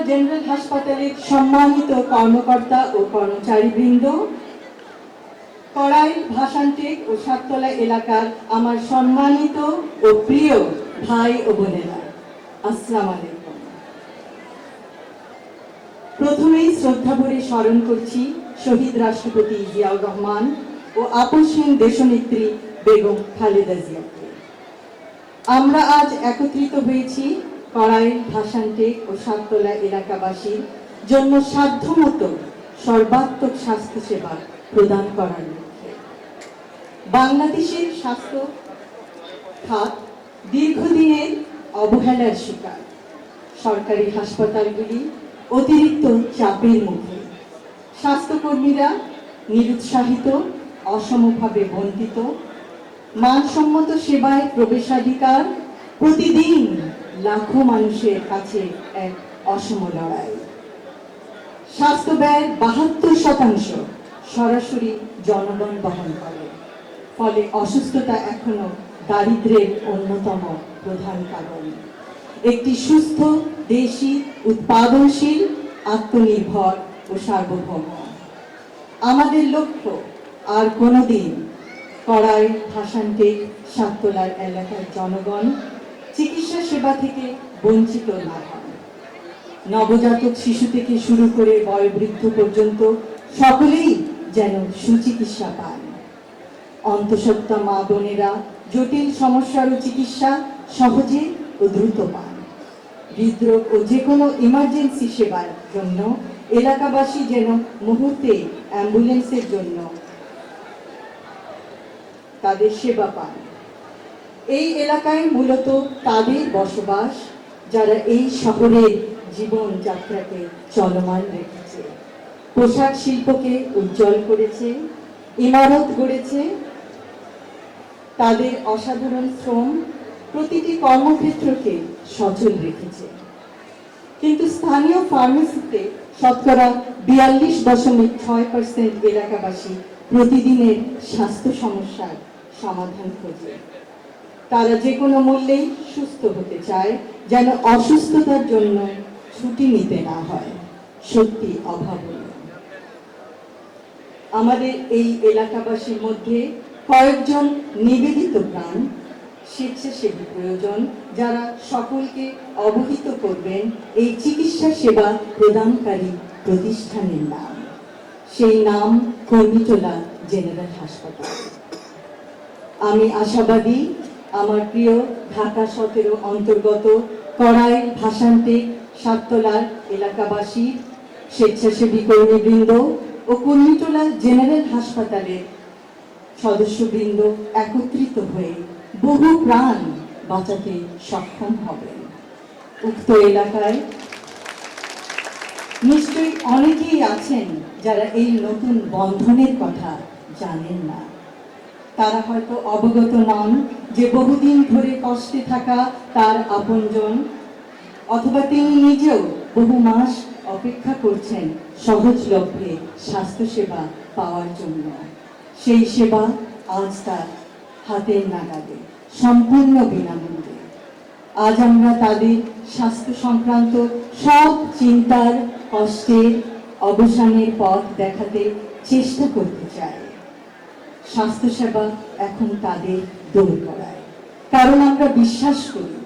General হাসপাতালের সম্মানিত কর্মকর্তা ও কর্মচারীবৃন্দ, কড়াইল, ভাসানটেক ও সাততলা এলাকার আমার সম্মানিত ও প্রিয় ভাই ও বোনেরা, আসসালামু আলাইকুম। প্রথমেই শ্রদ্ধাভরে স্মরণ করছি শহীদ রাষ্ট্রপতি জিয়াউর রহমান ও আপসহীন দেশনেত্রী বেগম খালেদা জিয়াকে। আমরা আজ একত্রিত হয়েছি কড়াইল, ভাসানটেক ও সাততলা এলাকাবাসীর জন্য সাধ্যমতো সর্বাত্মক স্বাস্থ্যসেবা প্রদান করার লক্ষ্যে। বাংলাদেশের স্বাস্থ্য খাত দীর্ঘদিনের অবহেলার শিকার। সরকারি হাসপাতালগুলি অতিরিক্ত চাপের মুখে, স্বাস্থ্যকর্মীরা নিরুৎসাহিত, অসমভাবে বঞ্চিত, মানসম্মত সেবায় প্রবেশাধিকার প্রতিদিন লাখো মানুষের কাছে এক অসম লড়াই। স্বাস্থ্য ব্যয়ের ৭২% সরাসরি জনগণ বহন করে, ফলে অসুস্থতা এখনো দারিদ্র্যের অন্যতম প্রধান কারণ। একটি সুস্থ, দেশি, উৎপাদনশীল, আত্মনির্ভর ও সার্বভৌম আমাদের লক্ষ্য। আর কোনোদিন কড়াইল, ভাসানটেক, সাততলার এলাকার জনগণ চিকিৎসা সেবা থেকে বঞ্চিত না হয়। নবজাতক শিশু থেকে শুরু করে বয়োবৃদ্ধ পর্যন্ত সকলেই যেন সুচিকিৎসা পান। অন্তঃসত্ত্বা মা বোনেরা জটিল সমস্যারও চিকিৎসা সহজে ও দ্রুত পান। হৃদরোগ ও যে কোনো ইমার্জেন্সি সেবার জন্য এলাকাবাসী যেন মুহূর্তে অ্যাম্বুলেন্সের জন্য তাদের সেবা পান। এই এলাকায় মূলত তাদের বসবাস যারা এই শহরের জীবনযাত্রাকে চলমান রেখেছে, পোশাক শিল্পকে উজ্জ্বল করেছে, ইমারত গড়েছে। তাদের অসাধারণ শ্রম প্রতিটি কর্মক্ষেত্রকে সচল রেখেছে। কিন্তু স্থানীয় ফার্মেসিতে শতকরা 42.6% এলাকাবাসী প্রতিদিনের স্বাস্থ্য সমস্যার সমাধান খোঁজে। তারা যে কোনো মূল্যেই সুস্থ হতে চায়, যেন অসুস্থতার জন্য ছুটি নিতে না হয়। সত্যি অভাবনীয়। আমাদের এই এলাকাবাসীর মধ্যে কয়েকজন নিবেদিত প্রাণ স্বেচ্ছাসেবী প্রয়োজন, যারা সকলকে অবহিত করবেন এই চিকিৎসা সেবা প্রদানকারী প্রতিষ্ঠানের নাম। সেই নাম কর্মীটোলা জেনারেল হাসপাতাল। আমি আশাবাদী আমার প্রিয় ঢাকা 17 অন্তর্গত কড়াইল, ভাসানটেক, সাততলার এলাকাবাসী, স্বেচ্ছাসেবী কর্মীবৃন্দ ও কর্মীটোলা জেনারেল হাসপাতালের সদস্যবৃন্দ একত্রিত হয়ে বহু প্রাণ বাঁচাতে সক্ষম হবেন। উক্ত এলাকায় নিশ্চয়ই অনেকেই আছেন যারা এই নতুন বন্ধনের কথা জানেন না। তারা হয়তো অবগত নন যে বহুদিন ধরে কষ্টে থাকা তার আপনজন, অথবা তিনি নিজেও বহু মাস অপেক্ষা করছেন সহজলভ্যে স্বাস্থ্যসেবা পাওয়ার জন্য। সেই সেবা আজ তার হাতের নাগালে, সম্পূর্ণ বিনামূল্যে। আজ আমরা তাদের স্বাস্থ্য সংক্রান্ত সব চিন্তার, কষ্টের অবসানের পথ দেখাতে চেষ্টা করতে চাই। স্বাস্থ্যসেবা এখন তাদের দোরগোড়ায়, কারণ আমরা বিশ্বাস করি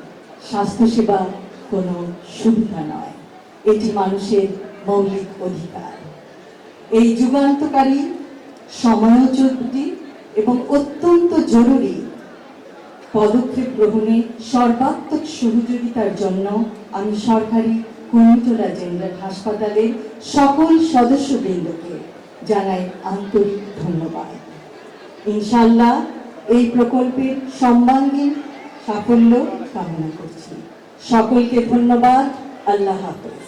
স্বাস্থ্যসেবা কোনো সুবিধা নয়, এটি মানুষের মৌলিক অধিকার। এই যুগান্তকারী, সময়োচিত এবং অত্যন্ত জরুরি পদক্ষেপ গ্রহণে সর্বাত্মক সহযোগিতার জন্য আমি সরকারি কর্মীটোলা জেনারেল হাসপাতালের সকল সদস্যবৃন্দকে জানাই আন্তরিক ধন্যবাদ। ইনশাআল্লাহ এই প্রকল্পের সর্বাঙ্গীন সাফল্য কামনা করছি। সকলকে ধন্যবাদ। আল্লাহ হাফেজ।